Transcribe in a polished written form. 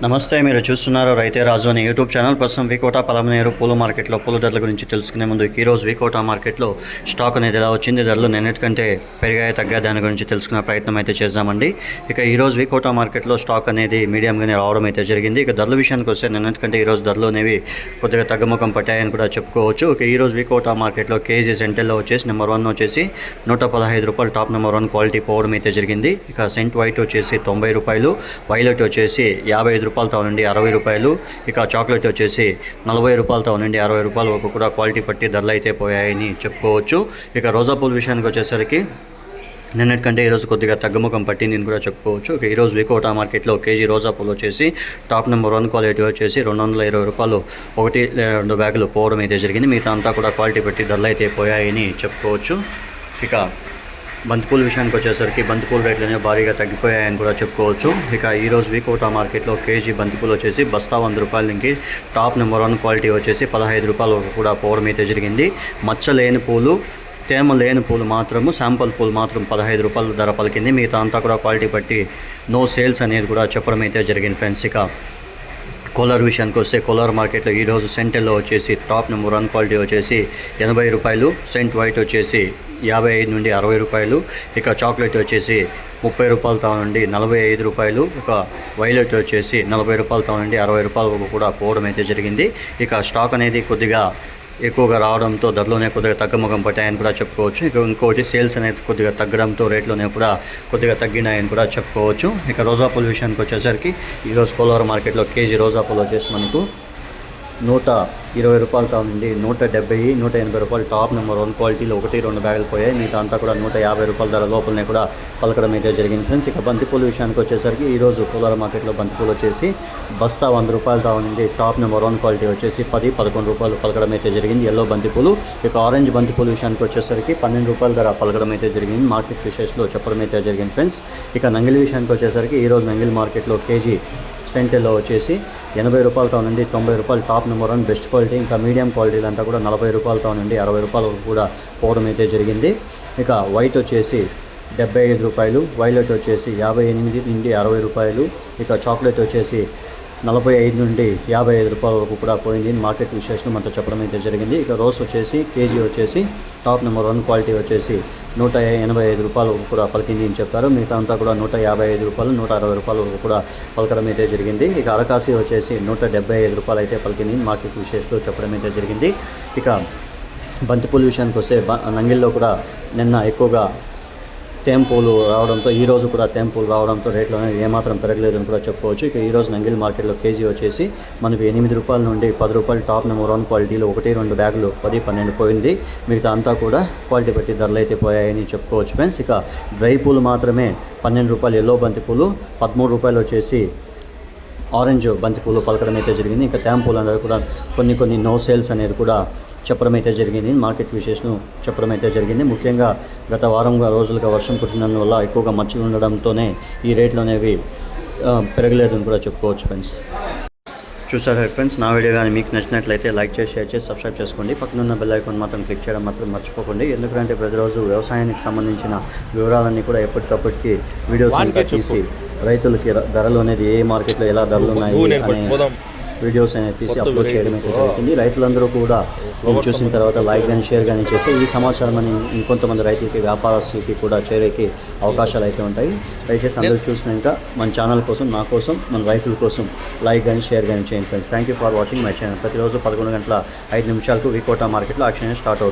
నమస్తే, మీరు చూస్తున్నారు రైతే రాజు అని యూట్యూబ్ ఛానల్. ప్రస్తుతం వికోట పలమనేరు పూల మార్కెట్లో పూల ధరల గురించి తెలుసుకునే ముందు ఈరోజు వికోట మార్కెట్లో స్టాక్ అనేది ఎలా వచ్చింది, ధరలు నిన్నటికంటే పెరిగాయి తగ్గాయి దాని గురించి తెలుసుకునే ప్రయత్నం అయితే చేద్దామండి. ఇక ఈరోజు వికోట మార్కెట్లో స్టాక్ అనేది మీడియంగానే రావడం అయితే జరిగింది. ఇక ధరల విషయానికి వస్తే నిన్నటికంటే ఈరోజు ధరలు అనేవి కొద్దిగా తగ్గుముఖం పట్టాయని కూడా చెప్పుకోవచ్చు. ఇక ఈరోజు వికోట మార్కెట్లో కేజీ సెంటర్లో వచ్చేసి నెంబర్ 1 వచ్చేసి 115 రూపాయలు టాప్ నెంబర్ 1 క్వాలిటీ పోవడం అయితే జరిగింది. ఇక సెంట్ వైట్ వచ్చేసి 90 రూపాయలు, వైలెట్ వచ్చేసి 55 రూపాయలతో నుండి 60 రూపాయలు, ఇక చాక్లెట్ వచ్చేసి 40 రూపాయలతో నుండి 60 రూపాయల వరకు కూడా క్వాలిటీ పట్టి ధరలు అయితే పోయాయని చెప్పుకోవచ్చు. ఇక రోజా పూల విషయానికి వచ్చేసరికి నిన్నటికంటే ఈరోజు కొద్దిగా తగ్గుముఖం పట్టింది అని కూడా చెప్పుకోవచ్చు. ఇక ఈరోజు వికోట మార్కెట్లో కేజీ రోజా పూలు వచ్చేసి టాప్ నెంబర్ 1 క్వాలిటీ వచ్చేసి 220 రూపాయలు, 1-2 బ్యాగులు పోవడం అయితే జరిగింది. మిగతా అంతా కూడా క్వాలిటీ పట్టి ధరలు అయితే పోయాయని చెప్పుకోవచ్చు. ఇక బంతిపూల విషయానికి వచ్చేసరికి బంతిపూల రేట్లు అనేవి భారీగా తగ్గిపోయాయని కూడా చెప్పుకోవచ్చు. ఇక ఈరోజు వికోట మార్కెట్లో కేజీ బంతిపూలు వచ్చేసి బస్తా 100 రూపాయల నుంచి టాప్ నెంబర్ 1 క్వాలిటీ వచ్చేసి 15 రూపాయల వరకు కూడా పోవడం అయితే జరిగింది. మచ్చ లేని పూలు, తేమ లేని పూలు మాత్రము, శాంపుల్ పూలు మాత్రం 15 రూపాయలు ధర పలికింది. మిగతా అంతా కూడా క్వాలిటీ బట్టి నో సేల్స్ అనేది కూడా చెప్పడం అయితే జరిగింది ఫ్రెండ్స్. ఇక కోలార్ విషయానికి వస్తే కోలార్ మార్కెట్లో ఈరోజు సెంటర్లో వచ్చేసి టాప్ నెంబర్ 1 క్వాలిటీ వచ్చేసి 80 రూపాయలు, సెంట్ వైట్ వచ్చేసి 55 నుండి 60 రూపాయలు, ఇక చాక్లెట్ వచ్చేసి 30 రూపాయలతో నుండి 45 రూపాయలు, ఇక వైలెట్ వచ్చేసి 40 రూపాయలతో నుండి 60 రూపాయల వరకు కూడా పోవడం అయితే జరిగింది. ఇక స్టాక్ అనేది కొద్దిగా ఎక్కువగా రావడంతో ధరలోనే కొద్దిగా తగ్గుముఖం పట్టాయని కూడా చెప్పుకోవచ్చు. ఇక ఇంకోటి సేల్స్ అనేది కొద్దిగా తగ్గడంతో రేట్లోనే కూడా కొద్దిగా తగ్గినాయని కూడా చెప్పుకోవచ్చు. ఇక రోజా పూల విషయానికి వచ్చేసరికి ఈరోజు కోలార్ మార్కెట్లో కేజీ రోజా పూలు వచ్చేసి మనకు 120 రూపాయలతో నుండి 170, 180 రూపాయలు టాప్ నెంబర్ 1 క్వాలిటీలో 1-2 బ్యాగులు పోయాయి. మిగతా అంతా కూడా 150 రూపాయల ధర లోపలనే కూడా పలకడం అయితే జరిగింది ఫ్రెండ్స్. ఇక బంతిపూల విషయానికి వచ్చేసరికి ఈరోజు కోలార్ మార్కెట్లో బంతిపూలు వచ్చేసి బస్తా 100 రూపాయలతో నుండి టాప్ నెంబర్ 1 క్వాలిటీ వచ్చేసి 10-11 రూపాయలు పలకడం అయితే జరిగింది ఎల్లో బంతిపూలు. ఇక ఆరెంజ్ బంతిపూల విషయానికి వచ్చేసరికి 12 రూపాయల ధర పలకడం అయితే జరిగింది మార్కెట్ విశేషలో చెప్పడం అయితే జరిగింది ఫ్రెండ్స్. ఇక నంగిలి విషయానికి వచ్చేసరికి ఈరోజు నంగిలి మార్కెట్లో కేజీ సెంటర్లో వచ్చేసి 80 రూపాయలతో నుండి 90 రూపాయలు టాప్ నెంబర్ 1 బెస్ట్ క్వాలిటీ, ఇంకా మీడియం క్వాలిటీలు అంతా కూడా 40 రూపాయలతో నుండి 60 రూపాయల వరకు కూడా పోవడం అయితే జరిగింది. ఇక వైట్ వచ్చేసి 75 రూపాయలు, వైలెట్ వచ్చేసి 58 నుండి 60 రూపాయలు, ఇక చాక్లెట్ వచ్చేసి 45 నుండి 55 రూపాయల వరకు కూడా పోయింది మార్కెట్ విశేషం అంతా చెప్పడం అయితే జరిగింది. ఇక రోస్ వచ్చేసి కేజీ వచ్చేసి టాప్ నెంబర్ 1 క్వాలిటీ వచ్చేసి 185 రూపాయల వరకు కూడా పలికింది అని చెప్పారు. మిగతా అంతా కూడా 155 రూపాయలు, 160 రూపాయల వరకు కూడా పలకడం అయితే జరిగింది. ఇక అరకాసి వచ్చేసి 175 రూపాయలు అయితే పలికింది మార్కెట్ విశేషంలో చెప్పడం అయితే జరిగింది. ఇక బంతిపూల విషయానికి వస్తే నంగిల్లో కూడా నిన్న ఎక్కువగా తేంపూలు రావడంతో ఈరోజు కూడా తేంపూలు రావడంతో రేట్లు అనేవి ఏమాత్రం పెరగలేదని కూడా చెప్పుకోవచ్చు. ఇక ఈరోజు నంగిల్ మార్కెట్లో కేజీ వచ్చేసి మనకు 8 రూపాయల నుండి 10 రూపాయలు టాప్ నెంబర్ 1 క్వాలిటీలో 1-2 బ్యాగులు 10-12 పోయింది. మిగతా అంతా కూడా క్వాలిటీ బట్టి ధరలు అయితే పోయాయని చెప్పుకోవచ్చు ఫ్రెండ్స్. ఇక డ్రై పూలు మాత్రమే 12 రూపాయలు ఎల్లో బంతిపూలు, 13 రూపాయలు వచ్చేసి ఆరెంజ్ బంతిపూలు పలకడం అయితే జరిగింది. ఇంకా తేంపూలు అనేది కూడా కొన్ని నో సేల్స్ అనేది కూడా చెప్పడం అయితే జరిగింది మార్కెట్ విశేషం చెప్పడం అయితే జరిగింది. ముఖ్యంగా గత వారం రోజులుగా వర్షం కురిసినందువల్ల ఎక్కువగా మచ్చలు ఉండడంతోనే ఈ రేట్లు అనేవి పెరగలేదని కూడా చెప్పుకోవచ్చు ఫ్రెండ్స్. చూసారా ఫ్రెండ్స్, నా వీడియో కానీ మీకు నచ్చినట్లయితే లైక్ చేసి, షేర్ చేసి, సబ్స్క్రైబ్ చేసుకోండి. పక్కనున్న బెల్ ఐకాన్ మాత్రం క్లిక్ చేయడం మాత్రం మర్చిపోకండి. ఎందుకంటే ప్రతిరోజు వ్యవసాయానికి సంబంధించిన వివరాలన్నీ కూడా ఎప్పటికప్పటికి వీడియోస్ తీసి రైతులకి ధరలు అనేది ఏ మార్కెట్లో ఎలా ధరలు ఉన్నాయి అనే వీడియోస్ అనేది తీసి అప్లోడ్ చేయడం అయితే జరుగుతుంది. రైతులందరూ కూడా నేను చూసిన తర్వాత లైక్ కానీ షేర్ కానీ చేసి ఈ సమాచారం అని ఇంకొంతమంది రైతులకి, వ్యాపారస్తులకి కూడా చేరేకి అవకాశాలు అయితే ఉంటాయి. దయచేసి అందరూ చూసినాక మన ఛానల్ కోసం, నా కోసం, మన రైతుల కోసం లైక్ కానీ షేర్ కానీ చేయండి friends. Thank you for watching my channel. ప్రతిరోజు 11 గంటల 5 నిమిషాలకు వికోట మార్కెట్లో యాక్షన్ స్టార్ట్ అవుతుంది.